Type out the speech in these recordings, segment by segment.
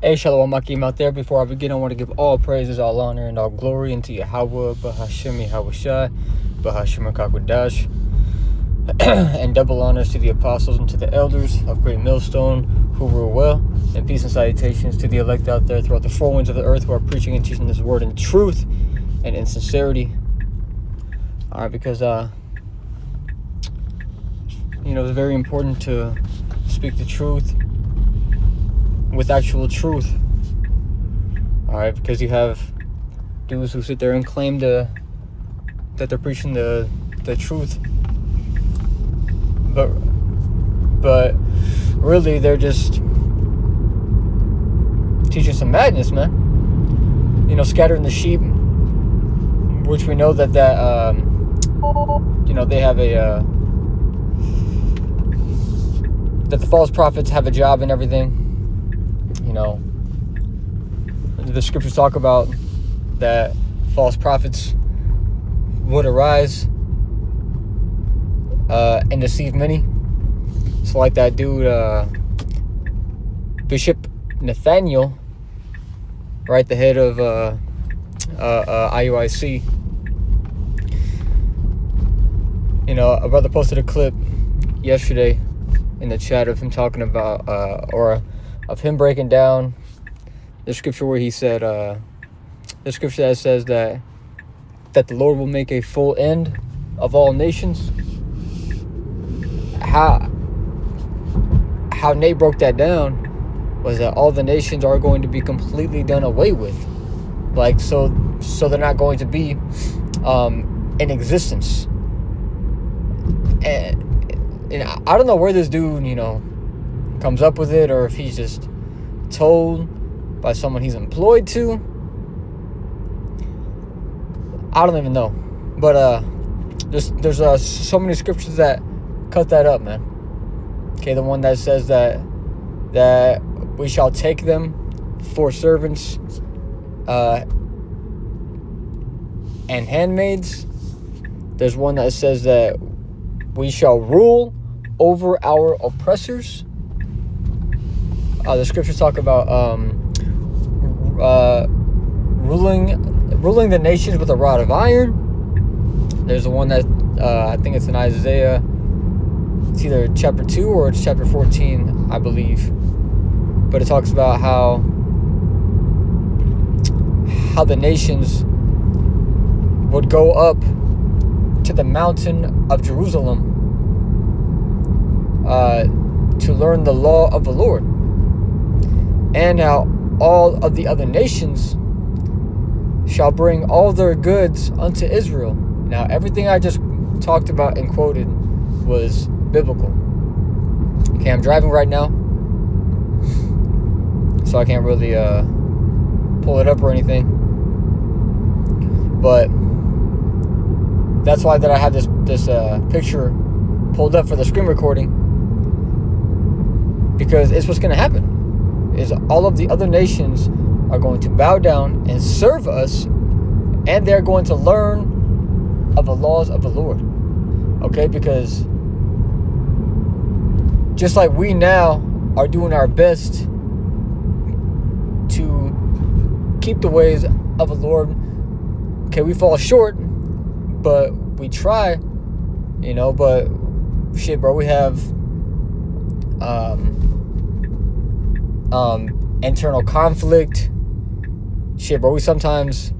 Hey, Shalom Akim out there. Before I begin, I want to give all praises, all honor, and all glory unto Yahweh, Bahashem Yahawashi, Bahashem Kakwadash, and double honors to the apostles and to the elders of Great Millstone who rule well, and peace and salutations to the elect out there throughout the four winds of the earth who are preaching and teaching this word in truth and in sincerity. All right, because it's very important to speak the truth with actual truth. All right, because you have dudes who sit there and claim that they're preaching the truth, but really they're just teaching some madness, man. Scattering the sheep, which we know that they have that the false prophets have a job and everything. The scriptures talk about that false prophets would arise and deceive many. So like that dude, Bishop Nathaniel, right, the head of IUIC. A brother posted a clip yesterday in the chat of him talking about, or of him breaking down the scripture where he said, the scripture that says that the Lord will make a full end of all nations. How Nate broke that down was that all the nations are going to be completely done away with, so they're not going to be in existence. And I don't know where this dude comes up with it, or if he's just told by someone he's employed to. I don't even know, but there's so many scriptures that cut that up, man. Okay, the one that says that we shall take them for servants and handmaids. There's one that says that we shall rule over our oppressors. The scriptures talk about ruling the nations with a rod of iron. There's the one that I think it's in Isaiah. It's either chapter 2 or it's chapter 14, I believe. But it talks about how the nations would go up to the mountain of Jerusalem to learn the law of the Lord, and how all of the other nations shall bring all their goods unto Israel. Now, everything I just talked about and quoted was biblical. Okay, I'm driving right now, so I can't really pull it up or anything. But that's why that I have this picture pulled up for the screen recording, because it's what's going to happen. Is all of the other nations are going to bow down and serve us, and they're going to learn of the laws of the Lord. Okay, because just like we now are doing our best to keep the ways of the Lord, okay, we fall short, but we try, but shit, bro, we have internal conflict. Shit, bro, we sometimes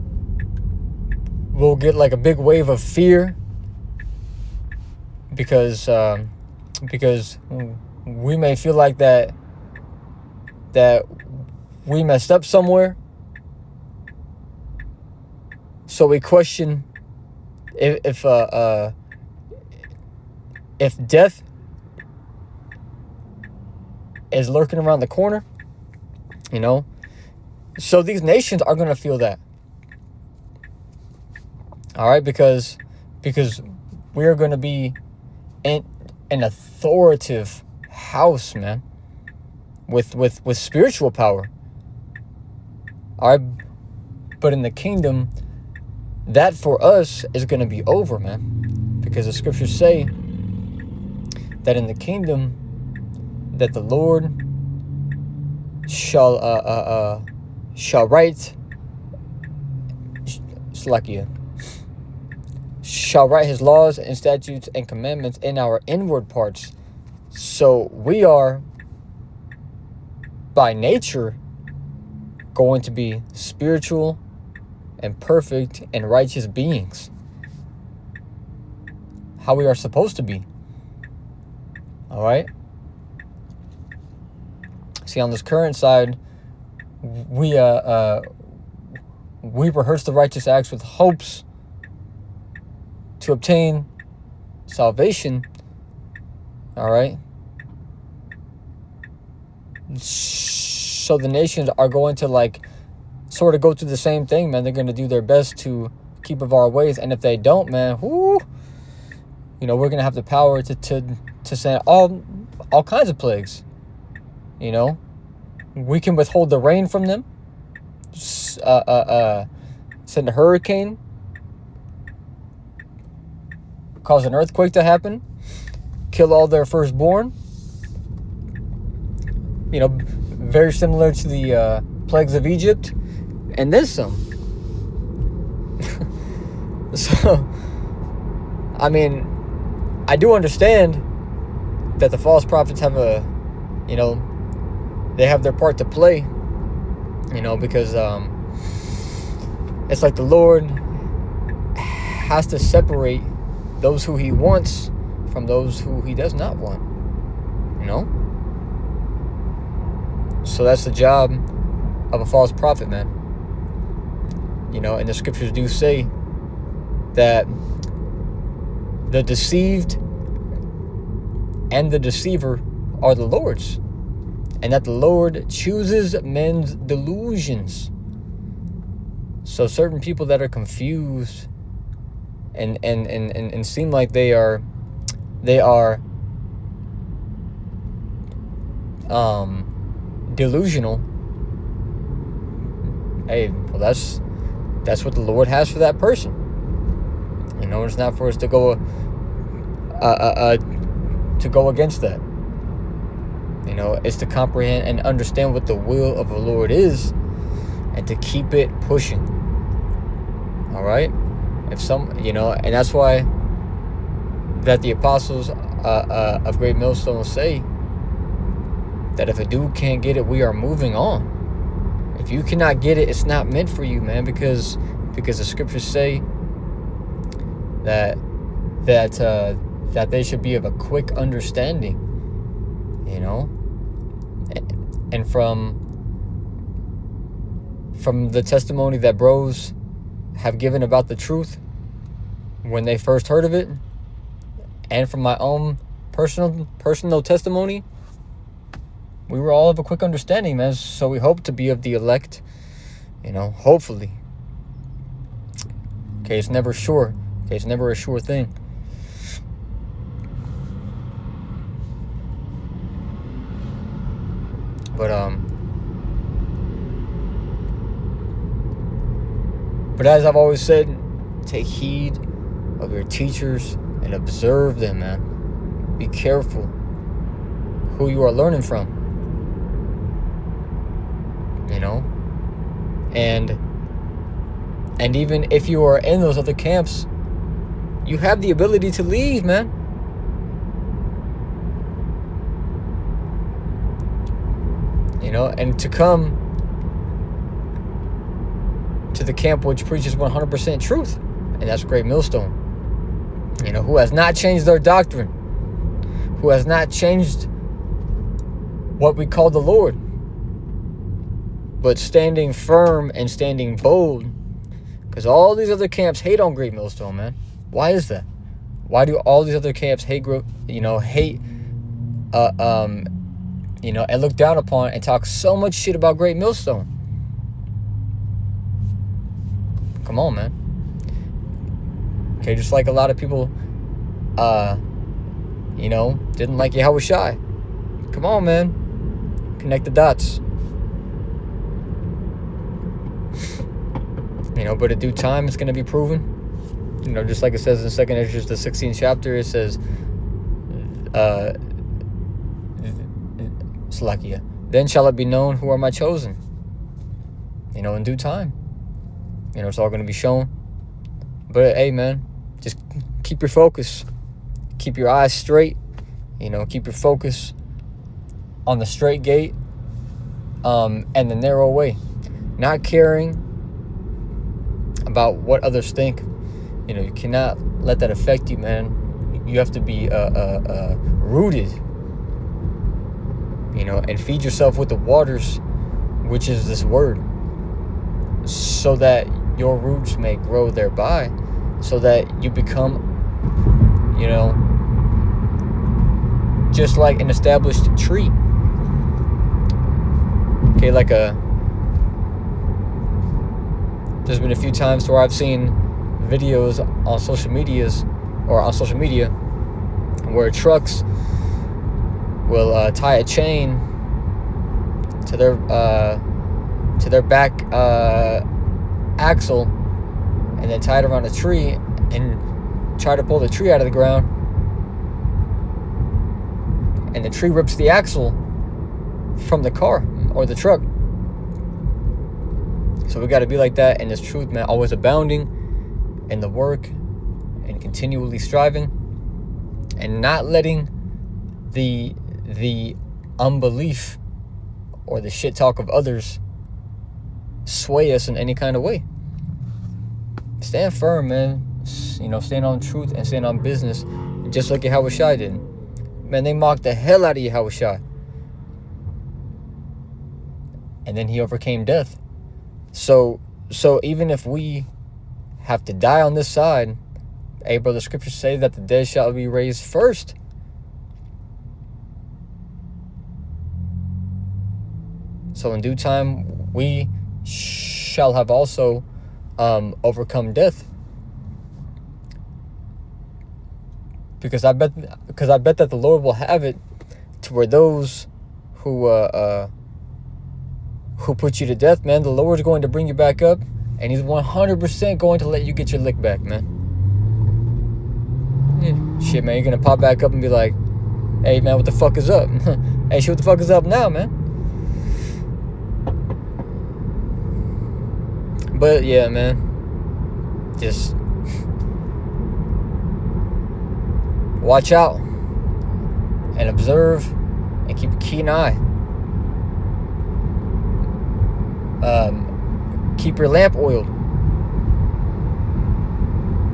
will get like a big wave of fear because we may feel like that we messed up somewhere. So we question if death is lurking around the corner, So these nations are going to feel that. All right, because we're going to be in an authoritative house, man, with spiritual power. All right, but in the kingdom, that for us is going to be over, man, because the scriptures say that in the kingdom that the Lord shall write Slakia shall write his laws and statutes and commandments in our inward parts. So we are by nature going to be spiritual and perfect and righteous beings. How we are supposed to be. Alright? See, on this current side, we rehearse the righteous acts with hopes to obtain salvation. Alright? So the nations are going to sort of go through the same thing, man. They're going to do their best to keep of our ways, and if they don't, man, we're going to have the power to send all kinds of plagues. We can withhold the rain from them, send a hurricane, cause an earthquake to happen, kill all their firstborn. Very similar to the plagues of Egypt, and then some. So, I mean, I do understand that the false prophets have they have their part to play, because it's like the Lord has to separate those who he wants from those who he does not want, So that's the job of a false prophet, man. And the scriptures do say that the deceived and the deceiver are the Lord's, and that the Lord chooses men's delusions. So certain people that are confused and seem like they are delusional. Hey, well, that's what the Lord has for that person. It's not for us to go against that. It's to comprehend and understand what the will of the Lord is, and to keep it pushing. All right. And that's why that the apostles of Great Millstone say that if a dude can't get it, we are moving on. If you cannot get it, it's not meant for you, man, because the scriptures say that they should be of a quick understanding, and from the testimony that bros have given about the truth when they first heard of it, and from my own personal testimony, we were all of a quick understanding, man. So we hope to be of the elect, hopefully. Okay, it's never sure. Okay, it's never a sure thing. But as I've always said, take heed of your teachers and observe them, man. Be careful who you are learning from. And even if you are in those other camps, you have the ability to leave, man. And to come to the camp which preaches 100% truth, and that's Great Millstone. Who has not changed their doctrine, who has not changed what we call the Lord, but standing firm and standing bold. Because all these other camps hate on Great Millstone, man. Why is that? Why do all these other camps hate, and look down upon and talk so much shit about Great Millstone? Come on, man. Okay, just like a lot of people, didn't like Yahushua. Come on, man. Connect the dots. But at due time, it's going to be proven. Just like it says in 2nd Esdras, the 16th chapter, it says, Then shall it be known who are my chosen. In due time. It's all going to be shown. But, hey, man, just keep your focus. Keep your eyes straight. Keep your focus on the straight gate and the narrow way. Not caring about what others think. You cannot let that affect you, man. You have to be rooted, and feed yourself with the waters, which is this word, so that your roots may grow thereby, so that you become, just like an established tree. Okay, there's been a few times where I've seen videos on social media where trucks will tie a chain to their back axle and then tie it around a tree and try to pull the tree out of the ground, and the tree rips the axle from the car or the truck. So we got to be like that in this truth, man. Always abounding in the work and continually striving, and not letting the unbelief or the shit talk of others sway us in any kind of way. Stand firm, man. Stand on truth and stand on business, just like Yahushua did. Man, they mocked the hell out of Yahushua, and then he overcame death. So even if we have to die on this side, hey, brother, scriptures say that the dead shall be raised first. So in due time, we shall have also overcome death. Because I bet that the Lord will have it to where those who put you to death, man, the Lord's going to bring you back up, and he's 100% going to let you get your lick back, man. Yeah. Shit, man, you're going to pop back up and be like, hey, man, what the fuck is up? Hey, shit, what the fuck is up now, man? But, yeah, man, just watch out and observe and keep a keen eye. Keep your lamp oiled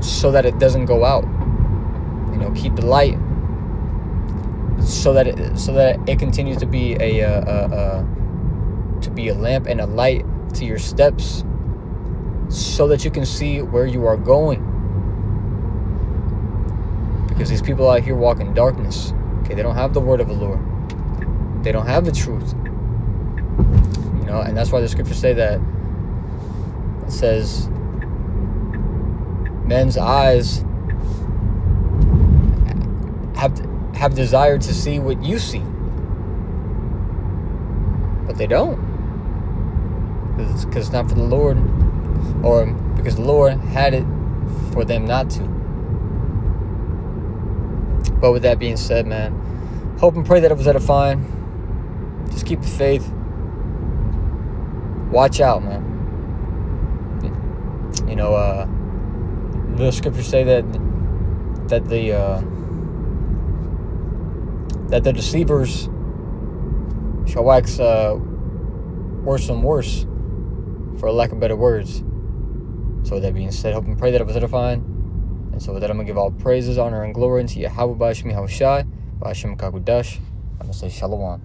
so that it doesn't go out. Keep the light so that it continues to be a lamp and a light to your steps, so that you can see where you are going. Because these people out here walk in darkness. Okay, they don't have the word of the Lord. They don't have the truth. And that's why the scriptures say that. It says, men's eyes have desired to see what you see, but they don't, because it's not for the Lord, or because the Lord had it for them not to. But with that being said, man, hope and pray that it was edifying. Just keep the faith. Watch out, man. The scriptures say that the deceivers shall wax worse and worse, for lack of better words. So with that being said, hope and pray that it was edifying. And so with that, I'm going to give all praises, honor, and glory unto Yahweh B'Hashem Yahushai, B'Hashem Kakudash. I'm going to say Shalom.